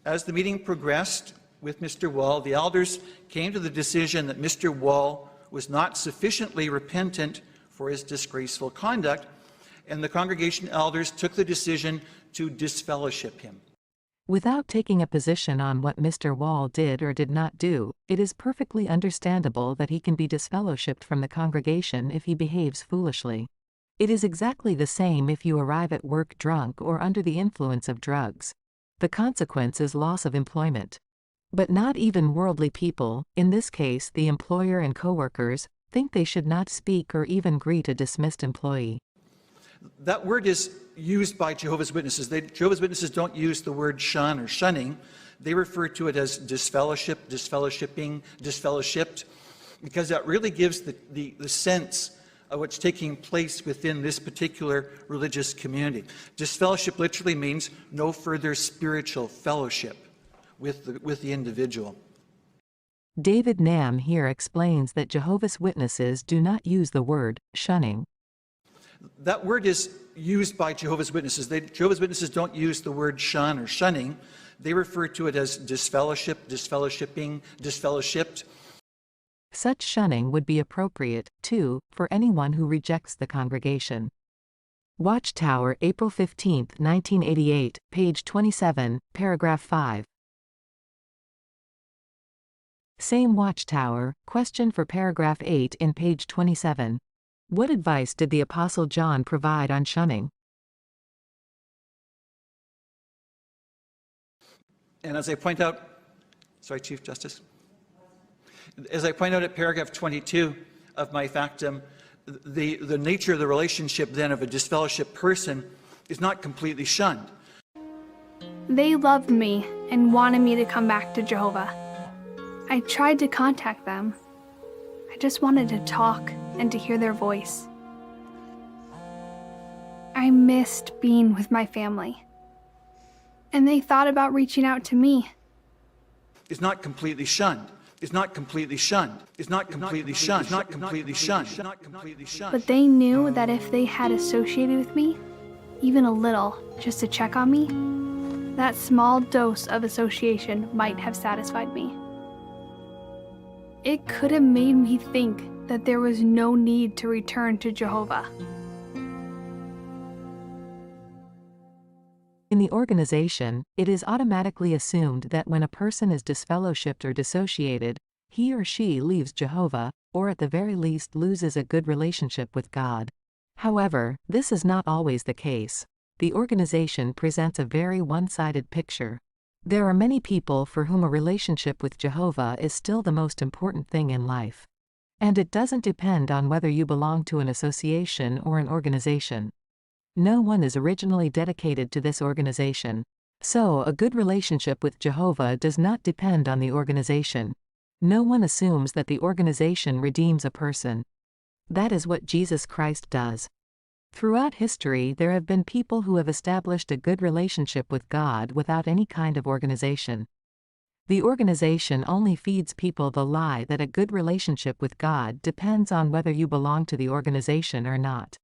As the meeting progressed with Mr. Wall, the elders came to the decision that Mr. Wall was not sufficiently repentant for his disgraceful conduct, and the congregation elders took the decision to disfellowship him. Without taking a position on what Mr. Wall did or did not do, it is perfectly understandable that he can be disfellowshipped from the congregation if he behaves foolishly. It is exactly the same if you arrive at work drunk or under the influence of drugs. The consequence is loss of employment. But not even worldly people, in this case the employer and co-workers, think they should not speak or even greet a dismissed employee. That word is used by Jehovah's Witnesses. Jehovah's Witnesses don't use the word shun or shunning. They refer to it as disfellowship, disfellowshipping, disfellowshipped, because that really gives the sense of what's taking place within this particular religious community. Disfellowship literally means no further spiritual fellowship with the individual. David Nam here explains that Jehovah's Witnesses do not use the word shunning. That word is used by Jehovah's Witnesses. Jehovah's Witnesses don't use the word shun or shunning. They refer to it as disfellowship, disfellowshipping, disfellowshipped. Such shunning would be appropriate, too, for anyone who rejects the congregation. Watchtower, April 15, 1988, page 27, paragraph 5. Same Watchtower, question for paragraph 8 in page 27. What advice did the Apostle John provide on shunning? And as I point out, sorry, Chief Justice. As I point out at paragraph 22 of my factum, the nature of the relationship then of a disfellowshipped person is not completely shunned. They loved me and wanted me to come back to Jehovah. I tried to contact them. I just wanted to talk and to hear their voice. I missed being with my family. And they thought about reaching out to me. It's not completely shunned. It's not completely shunned. It's not completely shunned. It's not completely shunned. It's not completely shunned. But they knew that if they had associated with me, even a little, just to check on me, that small dose of association might have satisfied me. It could have made me think that there was no need to return to Jehovah. In the organization, it is automatically assumed that when a person is disfellowshipped or dissociated, he or she leaves Jehovah, or at the very least loses a good relationship with God. However, this is not always the case. The organization presents a very one-sided picture. There are many people for whom a relationship with Jehovah is still the most important thing in life. And it doesn't depend on whether you belong to an association or an organization. No one is originally dedicated to this organization. So, a good relationship with Jehovah does not depend on the organization. No one assumes that the organization redeems a person. That is what Jesus Christ does. Throughout history, there have been people who have established a good relationship with God without any kind of organization. The organization only feeds people the lie that a good relationship with God depends on whether you belong to the organization or not.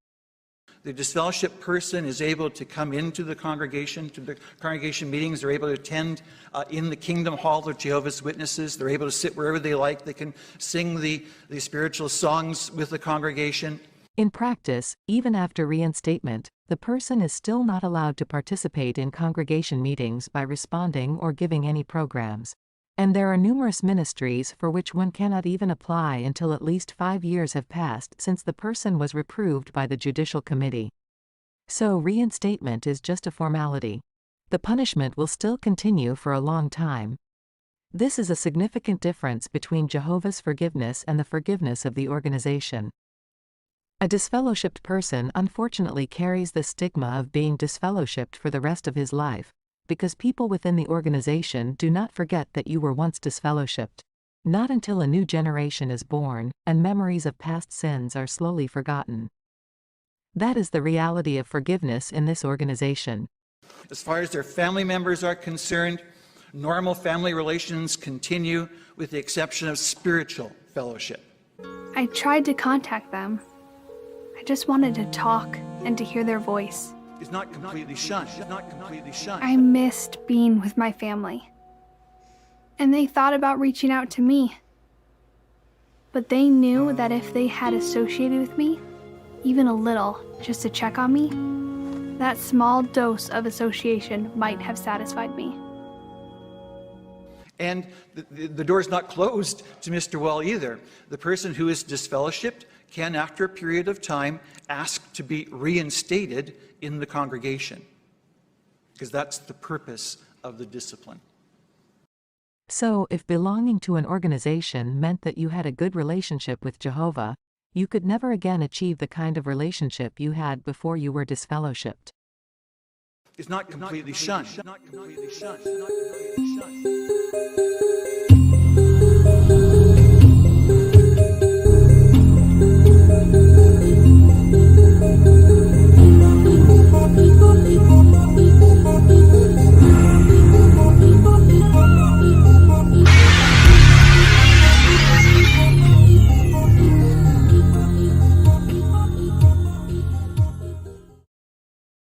The disfellowshipped person is able to come into the congregation, to the congregation meetings. They're able to attend in the Kingdom Hall of Jehovah's Witnesses. They're able to sit wherever they like. They can sing the spiritual songs with the congregation. In practice, even after reinstatement, the person is still not allowed to participate in congregation meetings by responding or giving any programs. And there are numerous ministries for which one cannot even apply until at least 5 years have passed since the person was reproved by the Judicial Committee. So reinstatement is just a formality. The punishment will still continue for a long time. This is a significant difference between Jehovah's forgiveness and the forgiveness of the organization. A disfellowshipped person unfortunately carries the stigma of being disfellowshipped for the rest of his life, because people within the organization do not forget that you were once disfellowshipped. Not until a new generation is born, and memories of past sins are slowly forgotten. That is the reality of forgiveness in this organization. As far as their family members are concerned, normal family relations continue with the exception of spiritual fellowship. I tried to contact them. I just wanted to talk and to hear their voice. It's not completely shunned. It's not completely shunned. I missed being with my family. and they thought about reaching out to me. But they knew that if they had associated with me, even a little, just to check on me, that small dose of association might have satisfied me. And the door's not closed to Mr. Well either. The person who is disfellowshipped can, after a period of time, ask to be reinstated in the congregation, because that's the purpose of the discipline. So, if belonging to an organization meant that you had a good relationship with Jehovah, you could never again achieve the kind of relationship you had before you were disfellowshipped. It's not completely shunned.